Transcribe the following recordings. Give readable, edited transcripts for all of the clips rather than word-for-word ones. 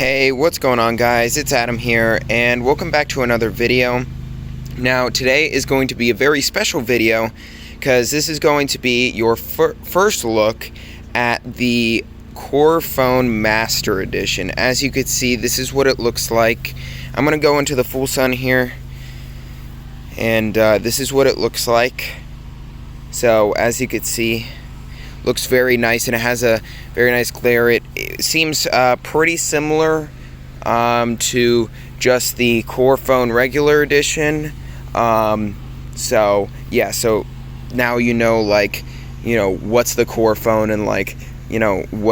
Hey, what's going on, guys? It's Adam here, and welcome back to another video. Now, today is going to be a very special video because this is going to be your first look at the CorePhone Master Edition. As you can see, this is what it looks like. I'm going to go into the full sun here, and this is what it looks like. So, as you can see, looks very nice, and it has a very nice glare. It seems pretty similar to just the CorePhone regular edition. So yeah, so now you know, what's the CorePhone and what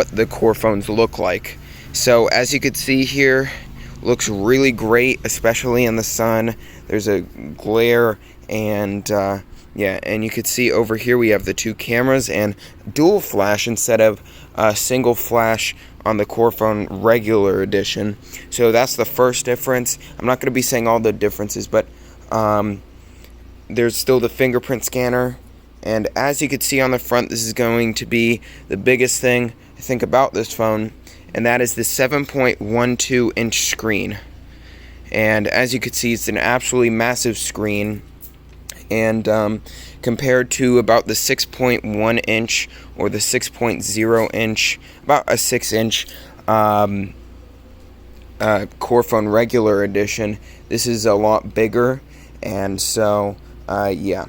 the CorePhones look like. So as you can see here, looks really great, especially in the sun. There's a glare, and yeah, and you can see over here we have the two cameras and dual flash instead of a single flash on the CorePhone regular edition. So that's the first difference. I'm not going to be saying all the differences, but there's still the fingerprint scanner. And as you can see on the front, this is going to be the biggest thing I think about this phone, and that is the 7.12 inch screen. And as you can see, it's an absolutely massive screen. And compared to about the 6.1 inch or the 6.0 inch, about a 6 inch CorePhone regular edition, this is a lot bigger. And so yeah,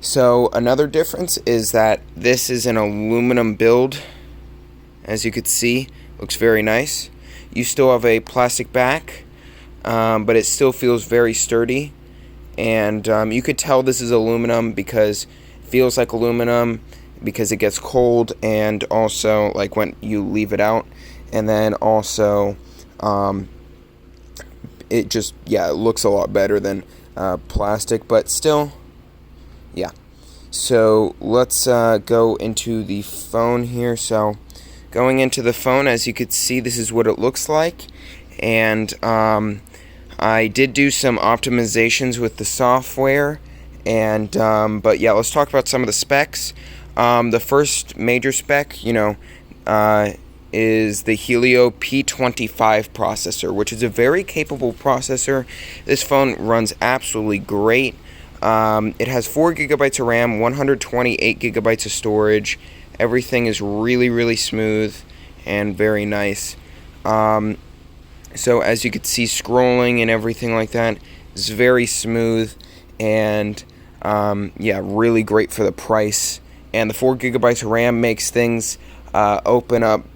so another difference is that this is an aluminum build. As you could see, looks very nice. You still have a plastic back, but it still feels very sturdy. And you could tell this is aluminum because it feels like aluminum because it gets cold, and also like when you leave it out. And then also it just, yeah, it looks a lot better than plastic, but still, yeah. So let's go into the phone here. So going into the phone, as you could see, this is what it looks like. And I did do some optimizations with the software, and but yeah, let's talk about some of the specs. The first major spec, is the Helio P25 processor, which is a very capable processor. This phone runs absolutely great. It has 4 gigabytes of RAM, 128 gigabytes of storage. Everything is really, really smooth and very nice. So as you can see, scrolling and everything like that is very smooth, and yeah, really great for the price. And the 4 gigabytes of RAM makes things not open up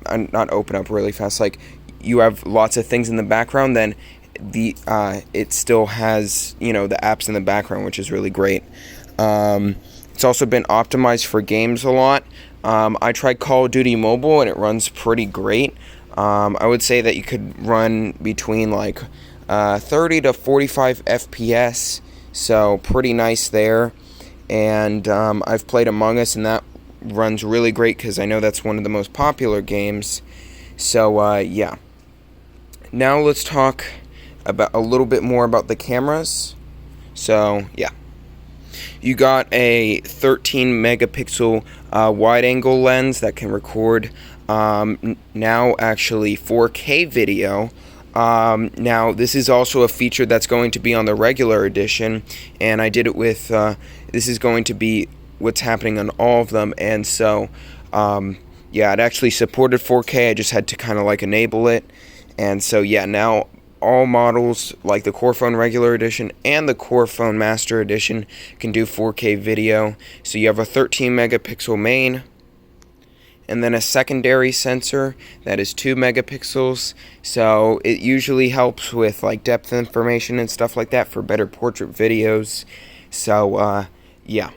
really fast. Like, you have lots of things in the background, then it still has the apps in the background, which is really great. It's also been optimized for games a lot. I tried Call of Duty Mobile, and it runs pretty great. I would say that you could run between 30 to 45 FPS, so pretty nice there. And I've played Among Us, and that runs really great because I know that's one of the most popular games. So yeah. Now let's talk about a little bit more about the cameras. So yeah, you got a 13 megapixel wide angle lens that can record now actually 4K video. Now this is also a feature that's going to be on the regular edition, and I did it with this is going to be what's happening on all of them. And so yeah, it actually supported 4K. I just had to kind of enable it. And so yeah, now all models like the CorePhone regular edition and the CorePhone Master edition can do 4K video. So you have a 13 megapixel main, and then a secondary sensor that is 2 megapixels. So it usually helps with depth information and stuff like that for better portrait videos. So yeah.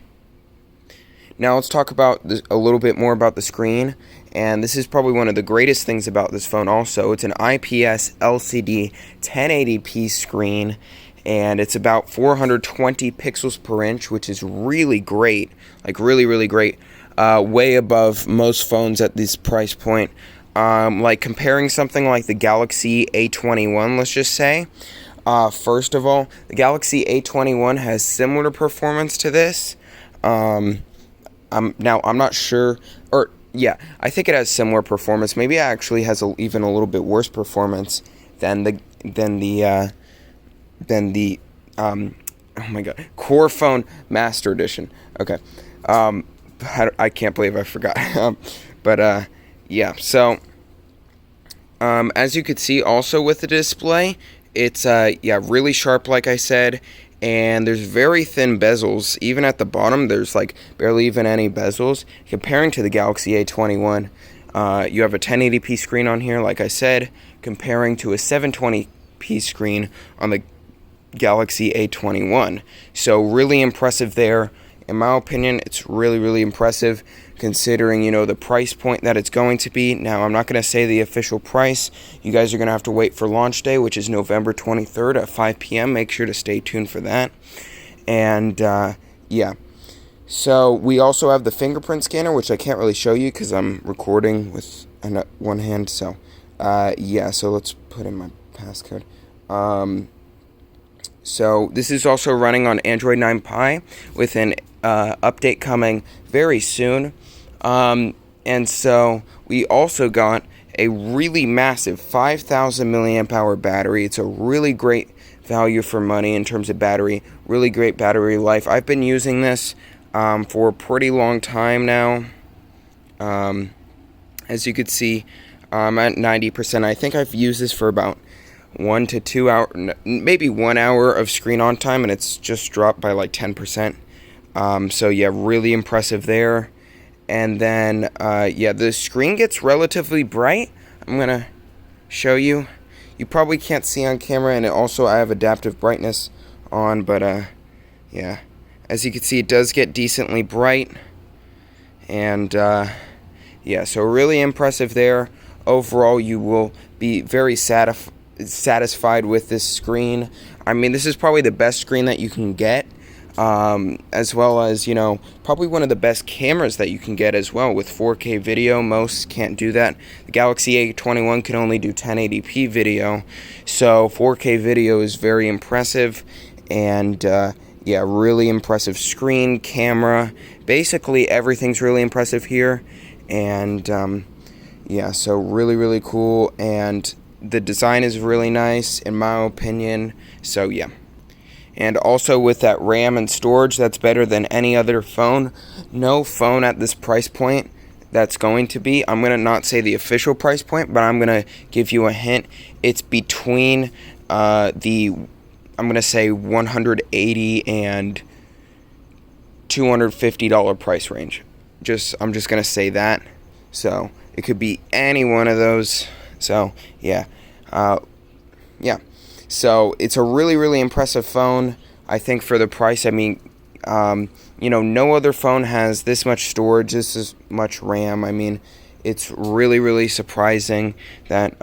Now let's talk about a little bit more about the screen. And this is probably one of the greatest things about this phone also. It's an IPS LCD 1080p screen, and it's about 420 pixels per inch, which is really great. Really, really great. Way above most phones at this price point. Comparing something like the Galaxy A21, let's just say. First of all, the Galaxy A21 has similar performance to this. I'm not sure, or yeah, I think it has similar performance. Maybe it actually has even a little bit worse performance. than the oh my god, CorePhone Master Edition. Okay, I can't believe I forgot. Yeah. So as you could see, also with the display, it's yeah, really sharp, like I said. And there's very thin bezels. Even at the bottom, there's like barely even any bezels. Comparing to the Galaxy A21, you have a 1080p screen on here, like I said, comparing to a 720p screen on the Galaxy A21. So really impressive there. In my opinion, it's really impressive considering, you know, the price point that it's going to be. Now, I'm not going to say the official price. You guys are going to have to wait for launch day, which is November 23rd at 5 p.m. Make sure to stay tuned for that. And, yeah. So, we also have the fingerprint scanner, which I can't really show you because I'm recording with one hand. So, yeah. So, let's put in my passcode. So this is also running on Android 9 Pie with an update coming very soon. And so we also got a really massive 5,000 milliamp hour battery. It's a really great value for money in terms of battery. Really great battery life. I've been using this for a pretty long time now. As you could see, I'm at 90%. I think I've used this for about 1 to 2 hours, maybe 1 hour of screen on time, and it's just dropped by like 10%. So yeah, really impressive there. And then yeah, the screen gets relatively bright. I'm gonna show you. You probably can't see on camera, and also I have adaptive brightness on, but yeah, as you can see, it does get decently bright. And yeah, so really impressive there. Overall, you will be very satisfied with this screen. I mean, this is probably the best screen that you can get, as well as, you know, probably one of the best cameras that you can get as well with 4K video. Most can't do that. The Galaxy A21 can only do 1080p video, so 4K video is very impressive. And yeah, really impressive screen, camera, basically everything's really impressive here. And yeah, so really cool, and the design is really nice in my opinion. So yeah, and also with that RAM and storage, that's better than any other phone. No phone at this price point that's going to be, I'm going to not say the official price point, but I'm going to give you a hint. It's between I'm going to say $180 and $250 price range. I'm just going to say that. So it could be any one of those. So yeah, yeah. So it's a really impressive phone, I think, for the price. I mean, you know, no other phone has this much storage, this much RAM. I mean, it's really surprising that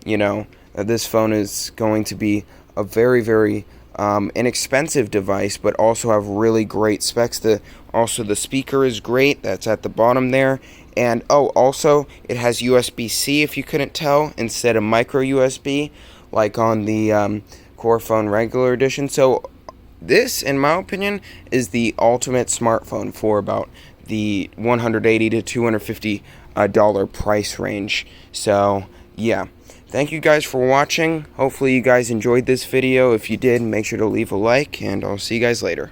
you know, that this phone is going to be a very inexpensive device, but also have really great specs. Also the speaker is great. That's at the bottom there. And oh, also it has USB-C, if you couldn't tell, instead of micro USB like on the CorePhone regular edition. So this, in my opinion, is the ultimate smartphone for about the $180 to $250 price range. So yeah, thank you guys for watching. Hopefully you guys enjoyed this video. If you did, make sure to leave a like, and I'll see you guys later.